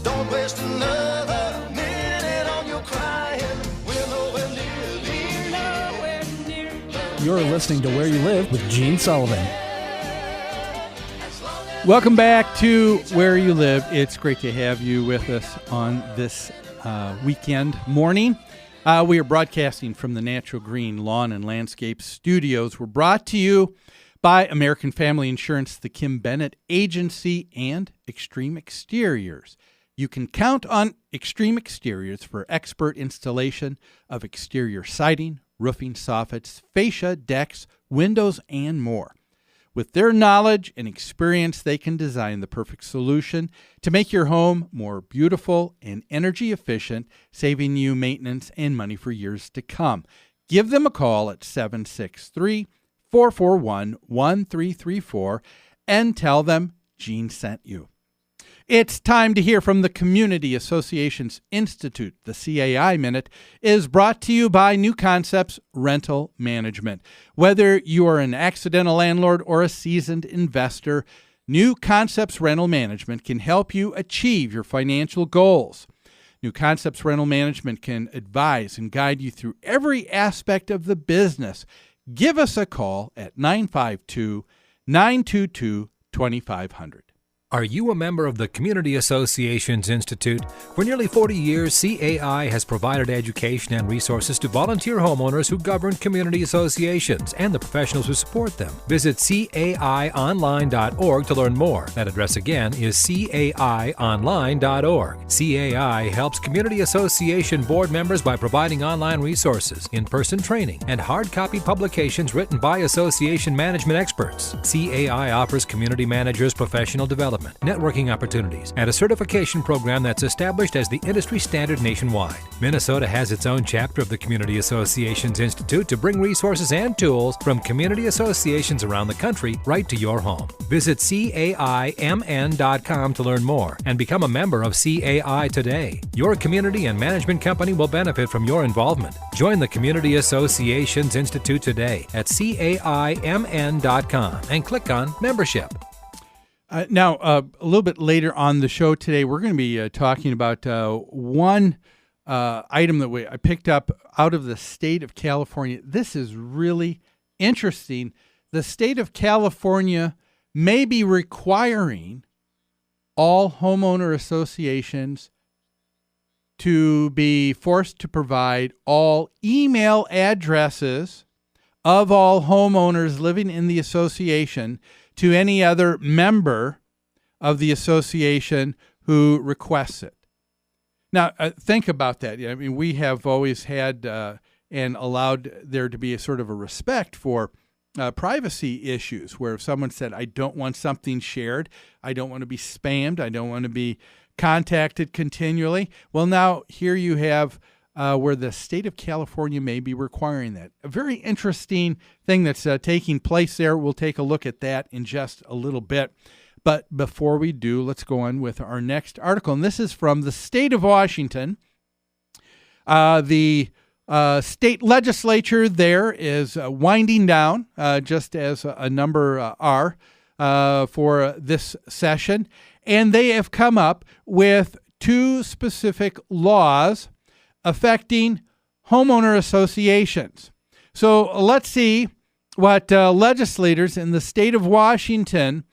Don't waste another minute on your crying. We're nowhere near. You're listening to Where You Live with Gene Sullivan. Welcome back to Where You Live. It's great to have you with us on this weekend morning. We are broadcasting from the Natural Green Lawn and Landscape Studios. We're brought to you by American Family Insurance, the Kim Bennett Agency, and Extreme Exteriors. You can count on Extreme Exteriors for expert installation of exterior siding, roofing soffits, fascia, decks, windows, and more. With their knowledge and experience, they can design the perfect solution to make your home more beautiful and energy efficient, saving you maintenance and money for years to come. Give them a call at 763-441-1334 and tell them Gene sent you. It's time to hear from the Community Associations Institute. The CAI Minute is brought to you by New Concepts Rental Management. Whether you are an accidental landlord or a seasoned investor, New Concepts Rental Management can help you achieve your financial goals. New Concepts Rental Management can advise and guide you through every aspect of the business. Give us a call at 952-922-2500. Are you a member of the Community Associations Institute? For nearly 40 years, CAI has provided education and resources to volunteer homeowners who govern community associations and the professionals who support them. Visit caionline.org to learn more. That address again is caionline.org. CAI helps community association board members by providing online resources, in-person training, and hard copy publications written by association management experts. CAI offers community managers professional development, networking opportunities, and a certification program that's established as the industry standard nationwide. Minnesota has its own chapter of the Community Associations Institute to bring resources and tools from community associations around the country right to your home. Visit CAIMN.com to learn more and become a member of CAI today. Your community and management company will benefit from your involvement. Join the Community Associations Institute today at CAIMN.com and click on Membership. Now, a little bit later on the show today, we're going to be talking about one item that I picked up out of the state of California. This is really interesting. The state of California may be requiring all homeowner associations to be forced to provide all email addresses of all homeowners living in the association to any other member of the association who requests it. Now, think about that. I mean, we have always had and allowed there to be a sort of a respect for privacy issues, where if someone said, I don't want something shared, I don't want to be spammed, I don't want to be contacted continually. Well, now here you have where the state of California may be requiring that. A very interesting thing that's taking place there. We'll take a look at that in just a little bit. But before we do, let's go on with our next article. And this is from the state of Washington. The state legislature there is winding down, just as a number are for this session. And they have come up with two specific laws affecting homeowner associations. So let's see what legislators in the state of Washington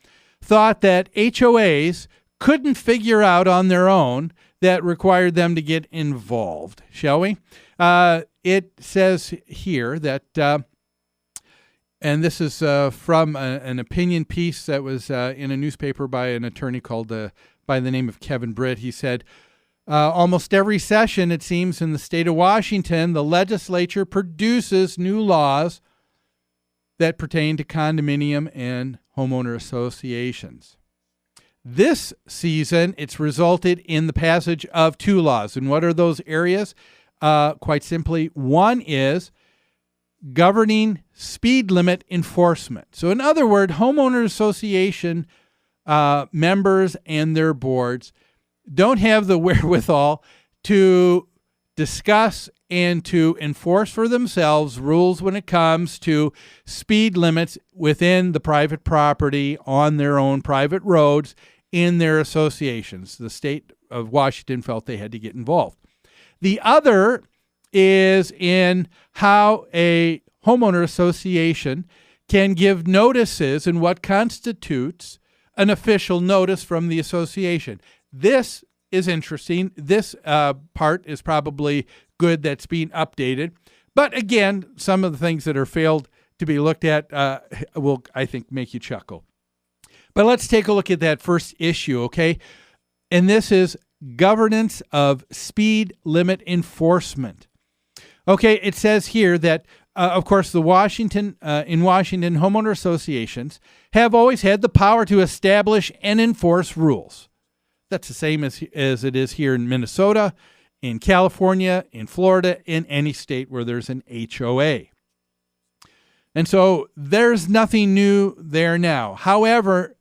thought that HOAs couldn't figure out on their own that required them to get involved, shall we? It says here that, and this is from an opinion piece that was in a newspaper by an attorney called by the name of Kevin Britt. He said, almost every session, it seems, in the state of Washington, the legislature produces new laws that pertain to condominium and homeowner associations. This season, it's resulted in the passage of two laws. And what are those areas? Quite simply, one is governing speed limit enforcement. So in other words, homeowner association members and their boards don't have the wherewithal to discuss and to enforce for themselves rules when it comes to speed limits within the private property on their own private roads in their associations. The state of Washington felt they had to get involved. The other is in how a homeowner association can give notices and what constitutes an official notice from the association. This is interesting. This part is probably good that's being updated. But again, some of the things that are failed to be looked at will, I think, make you chuckle. But let's take a look at that first issue, okay? And this is governance of speed limit enforcement. Okay, it says here that, of course, in Washington, homeowner associations have always had the power to establish and enforce rules. That's the same as it is here in Minnesota, in California, in Florida, in any state where there's an HOA. And so there's nothing new there now. However,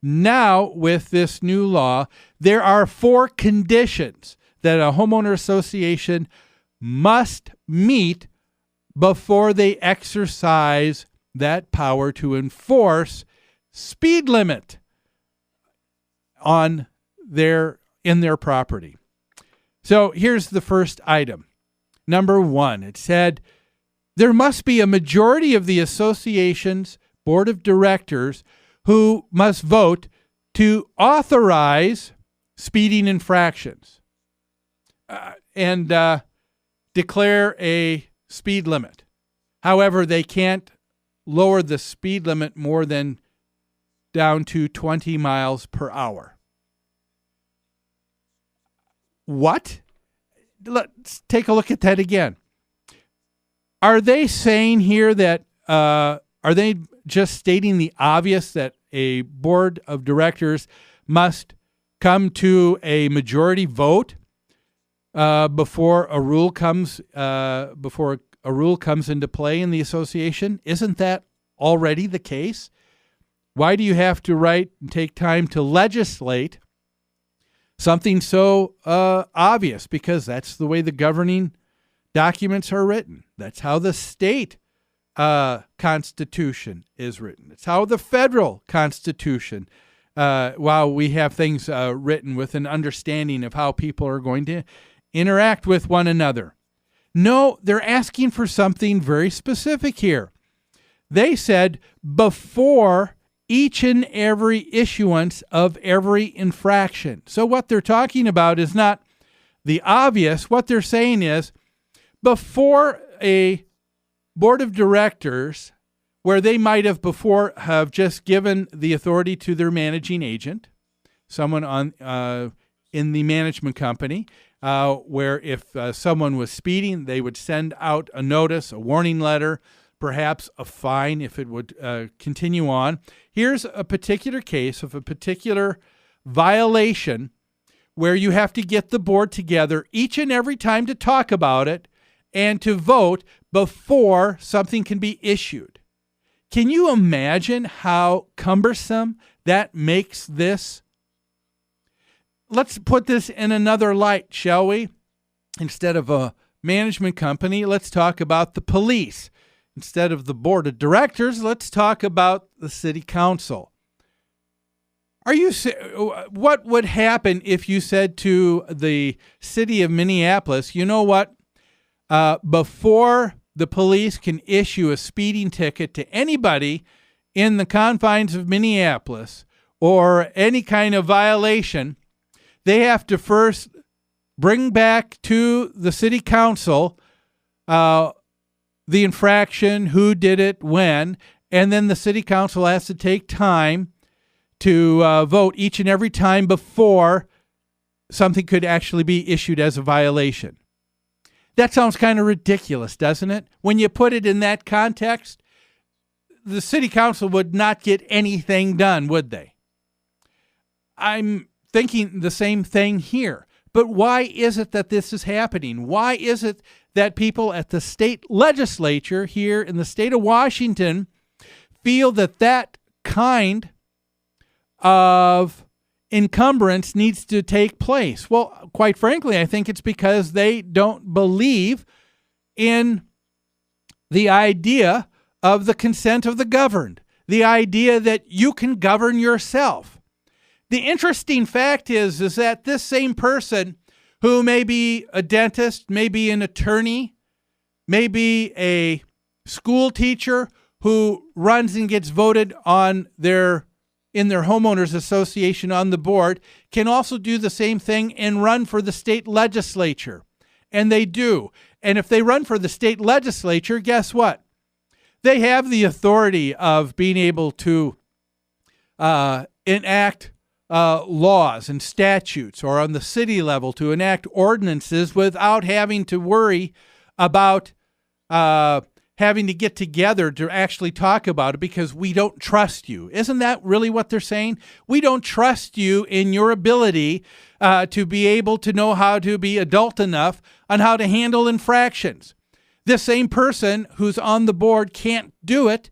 now with this new law, there are 4 conditions that a homeowner association must meet before they exercise that power to enforce speed limit in their property. So here's the first item. Number 1, it said there must be a majority of the association's board of directors who must vote to authorize speeding infractions and declare a speed limit. However, they can't lower the speed limit more than down to 20 miles per hour. What? Let's take a look at that again. Are they saying here that, are they just stating the obvious that a board of directors must come to a majority vote before a rule comes into play in the association? Isn't that already the case? Why do you have to write and take time to legislate something so obvious? Because that's the way the governing documents are written. That's how the state Constitution is written. It's how the federal Constitution, while we have things written with an understanding of how people are going to interact with one another. No, they're asking for something very specific here. They said before each and every issuance of every infraction. So what they're talking about is not the obvious. What they're saying is before a board of directors, where they might have before have just given the authority to their managing agent, someone on in the management company, where if someone was speeding, they would send out a notice, a warning letter, perhaps a fine if it would continue on. Here's a particular case of a particular violation where you have to get the board together each and every time to talk about it and to vote before something can be issued. Can you imagine how cumbersome that makes this? Let's put this in another light, shall we? Instead of a management company, let's talk about the police. Instead of the board of directors, let's talk about the city council. What would happen if you said to the city of Minneapolis, you know what? Before the police can issue a speeding ticket to anybody in the confines of Minneapolis or any kind of violation, they have to first bring back to the city council the infraction, who did it, when, and then the city council has to take time to vote each and every time before something could actually be issued as a violation. That sounds kind of ridiculous, doesn't it? When you put it in that context, the city council would not get anything done, would they? I'm thinking the same thing here. But why is it that this is happening? Why is it that people at the state legislature here in the state of Washington feel that that kind of encumbrance needs to take place? Well, quite frankly, I think it's because they don't believe in the idea of the consent of the governed, the idea that you can govern yourself. The interesting fact is that this same person who may be a dentist, may be an attorney, may be a school teacher who runs and gets voted on in their homeowners association on the board, can also do the same thing and run for the state legislature. And they do. And if they run for the state legislature, guess what? They have the authority of being able to enact laws and statutes, or on the city level to enact ordinances without having to worry about having to get together to actually talk about it, because we don't trust you. Isn't that really what they're saying? We don't trust you in your ability to be able to know how to be adult enough on how to handle infractions. This same person who's on the board can't do it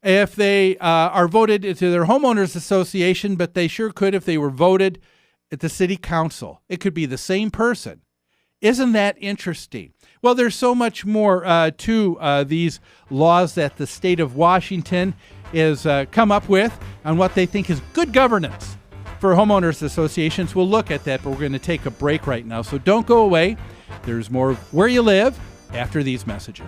if they are voted into their homeowners association, but they sure could if they were voted at the city council. It could be the same person. Isn't that interesting? Well, there's so much more to these laws that the state of Washington is come up with on what they think is good governance for homeowners associations. We'll look at that, but we're going to take a break right now. So don't go away. There's more Where You Live after these messages.